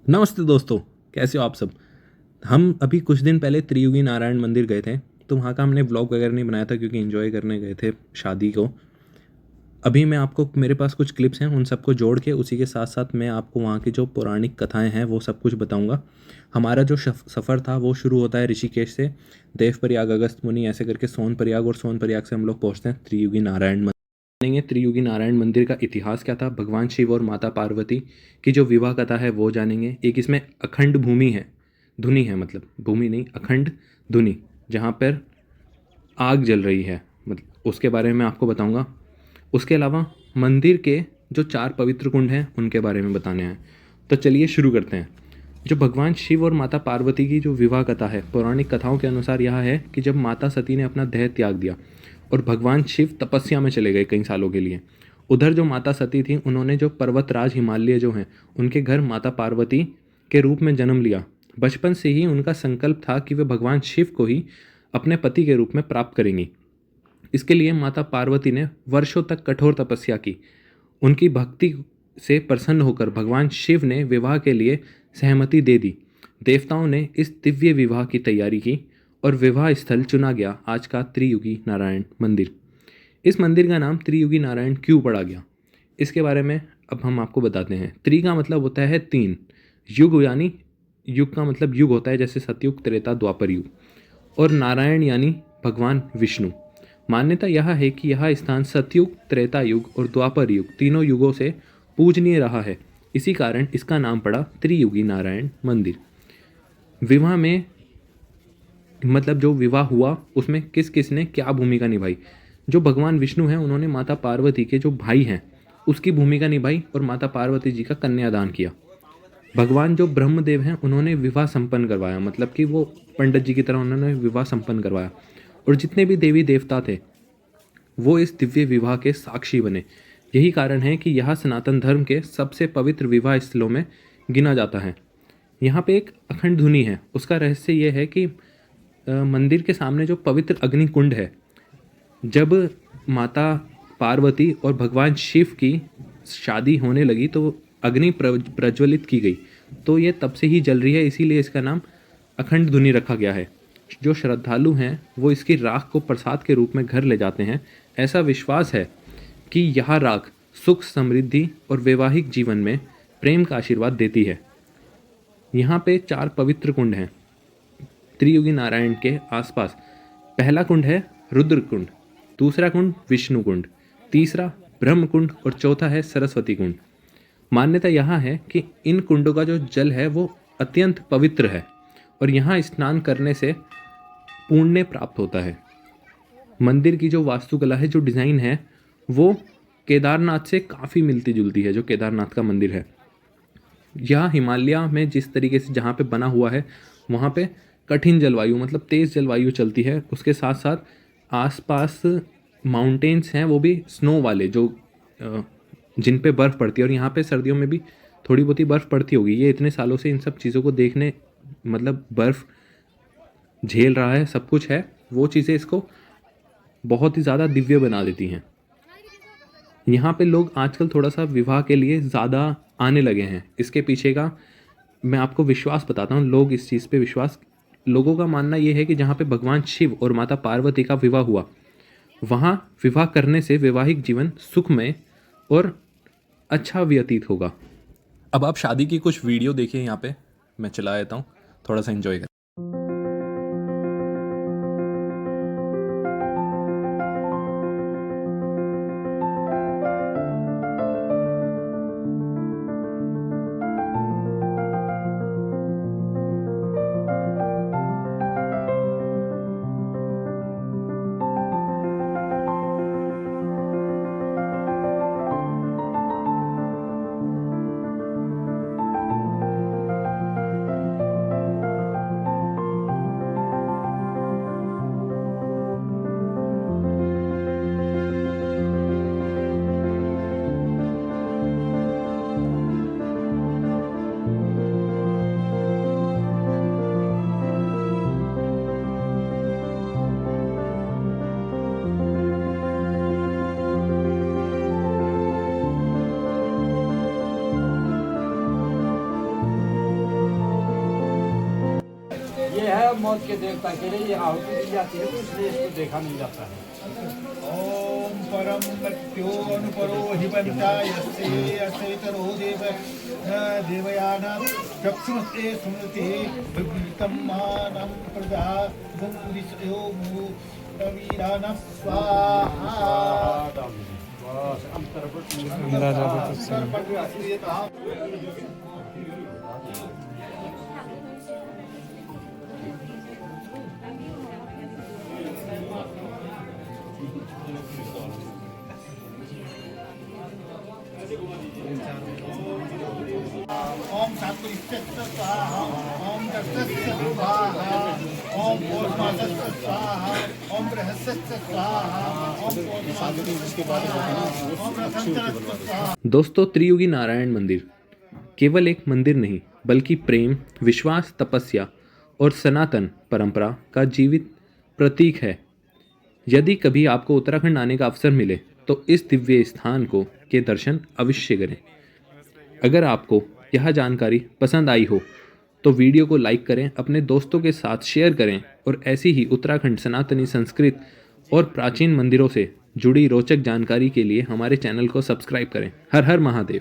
नमस्ते दोस्तों, कैसे हो आप सब। हम अभी कुछ दिन पहले त्रियुगी नारायण मंदिर गए थे। तो वहाँ का हमने व्लॉग वगैरह नहीं बनाया था क्योंकि एंजॉय करने गए थे शादी को। अभी मैं आपको, मेरे पास कुछ क्लिप्स हैं, उन सबको जोड़ के उसी के साथ साथ मैं आपको वहाँ की जो पौराणिक कथाएं हैं वो सब कुछ बताऊंगा। हमारा जो सफ़र था वो शुरू होता है ऋषिकेश से। देवप्रयाग, अगस्त मुनि, ऐसे करके सोनप्रयाग, और सोनप्रयाग से हम लोग पहुँचते हैं त्रियुगी नारायण मंदिर। जानेंगे त्रियुगी नारायण मंदिर का इतिहास क्या था, भगवान शिव और माता पार्वती की जो विवाह कथा है वो जानेंगे। एक इसमें अखंड भूमि है, धुनी है, मतलब भूमि नहीं, अखंड धुनी, जहाँ पर आग जल रही है, मतलब उसके बारे में आपको बताऊंगा। उसके अलावा मंदिर के जो 4 पवित्र कुंड हैं उनके बारे में बताने हैं। तो चलिए शुरू करते हैं। जो भगवान शिव और माता पार्वती की जो विवाह कथा है, पौराणिक कथाओं के अनुसार यह है कि जब माता सती ने अपना देह त्याग दिया और भगवान शिव तपस्या में चले गए कई सालों के लिए। उधर जो माता सती थी उन्होंने जो पर्वतराज हिमालय जो हैं उनके घर माता पार्वती के रूप में जन्म लिया। बचपन से ही उनका संकल्प था कि वे भगवान शिव को ही अपने पति के रूप में प्राप्त करेंगी। इसके लिए माता पार्वती ने वर्षों तक कठोर तपस्या की। उनकी भक्ति से प्रसन्न होकर भगवान शिव ने विवाह के लिए सहमति दे दी। देवताओं ने इस दिव्य विवाह की तैयारी की और विवाह स्थल चुना गया आज का त्रियुगी नारायण मंदिर। इस मंदिर का नाम त्रियुगी नारायण क्यों पड़ा गया, इसके बारे में अब हम आपको बताते हैं। त्रि का मतलब होता है 3, युग यानी युग का मतलब युग होता है, जैसे सतयुग, त्रेता, द्वापर युग, और नारायण यानी भगवान विष्णु। मान्यता यह है कि यह स्थान सतयुग, त्रेता युग और द्वापर युग तीनों युगों से पूजनीय रहा है। इसी कारण इसका नाम पड़ा त्रियुगी नारायण मंदिर। विवाह में, मतलब जो विवाह हुआ उसमें किस किस ने क्या भूमिका निभाई। जो भगवान विष्णु हैं उन्होंने माता पार्वती के जो भाई हैं उसकी भूमिका निभाई और माता पार्वती जी का कन्यादान किया। भगवान जो ब्रह्मदेव हैं उन्होंने विवाह संपन्न करवाया, मतलब कि वो पंडित जी की तरह उन्होंने विवाह संपन्न करवाया। और जितने भी देवी देवता थे वो इस दिव्य विवाह के साक्षी बने। यही कारण है कि यह सनातन धर्म के सबसे पवित्र विवाह स्थलों में गिना जाता है। यहाँ पे एक अखंड धुनी है, उसका रहस्य ये है कि मंदिर के सामने जो पवित्र अग्नि कुंड है, जब माता पार्वती और भगवान शिव की शादी होने लगी तो अग्नि प्रज्वलित की गई, तो ये तब से ही जल रही है, इसीलिए इसका नाम अखंड धुनी रखा गया है। जो श्रद्धालु हैं वो इसकी राख को प्रसाद के रूप में घर ले जाते हैं। ऐसा विश्वास है कि यह राख सुख, समृद्धि और वैवाहिक जीवन में प्रेम का आशीर्वाद देती है। यहाँ पे 4 पवित्र कुंड हैं त्रियुगी नारायण के आसपास। पहला कुंड है रुद्र कुंड, दूसरा कुंड विष्णु कुंड, तीसरा ब्रह्म कुंड और चौथा है सरस्वती कुंड। मान्यता यहाँ है कि इन कुंडों का जो जल है वो अत्यंत पवित्र है और यहाँ स्नान करने से पुण्य प्राप्त होता है। मंदिर की जो वास्तुकला है, जो डिज़ाइन है, वो केदारनाथ से काफ़ी मिलती जुलती है। जो केदारनाथ का मंदिर है यह हिमालय में जिस तरीके से जहाँ पे बना हुआ है वहाँ पे कठिन जलवायु, मतलब तेज़ जलवायु चलती है। उसके साथ साथ आसपास माउंटेन्स हैं, वो भी स्नो वाले, जो जिन पे बर्फ़ पड़ती है। और यहाँ पे सर्दियों में भी थोड़ी बहुत ही बर्फ़ पड़ती होगी। ये इतने सालों से इन सब चीज़ों को देखने, मतलब बर्फ़ झेल रहा है, सब कुछ है, वो चीज़ें इसको बहुत ही ज़्यादा दिव्य बना देती हैं। यहाँ पे लोग आजकल थोड़ा सा विवाह के लिए ज़्यादा आने लगे हैं। इसके पीछे का मैं आपको विश्वास बताता हूँ। लोग इस चीज़ पे विश्वास, लोगों का मानना ये है कि जहाँ पे भगवान शिव और माता पार्वती का विवाह हुआ, वहाँ विवाह करने से वैवाहिक जीवन सुखमय और अच्छा व्यतीत होगा। अब आप शादी की कुछ वीडियो देखिए, यहाँ पे मैं चला देता हूँ, थोड़ा सा एंजॉय करें। मौत के देवता के लिए ये आहुति दी जाती है, तो इसलिए इसको देखा नहीं जाता है। ओम परम मृत्यो अनुपरो हिबंतायस्ते असैतरो देवयाना चक्षुमस्ते सुमृते विभृतं मानं प्रजा गुंदिसयो वीरान स्वाहा। ओम शांतिश्च स्वाहा, ओम दर्शस्य स्वाहा, ओम पौर्णमासस्य स्वाहा, ओम बृहस्पतिश्च स्वाहा, ओम पौर्णमासस्य स्वाहा, ओम रथंचरस्य स्वाहा। दोस्तों, त्रियुगी नारायण मंदिर केवल एक मंदिर नहीं, बल्कि प्रेम, विश्वास, तपस्या और सनातन परंपरा का जीवित प्रतीक है। यदि कभी आपको उत्तराखंड आने का अवसर मिले तो इस दिव्य स्थान के दर्शन अवश्य करें। अगर आपको यह जानकारी पसंद आई हो तो वीडियो को लाइक करें, अपने दोस्तों के साथ शेयर करें और ऐसी ही उत्तराखंड सनातनी संस्कृत और प्राचीन मंदिरों से जुड़ी रोचक जानकारी के लिए हमारे चैनल को सब्सक्राइब करें। हर हर महादेव।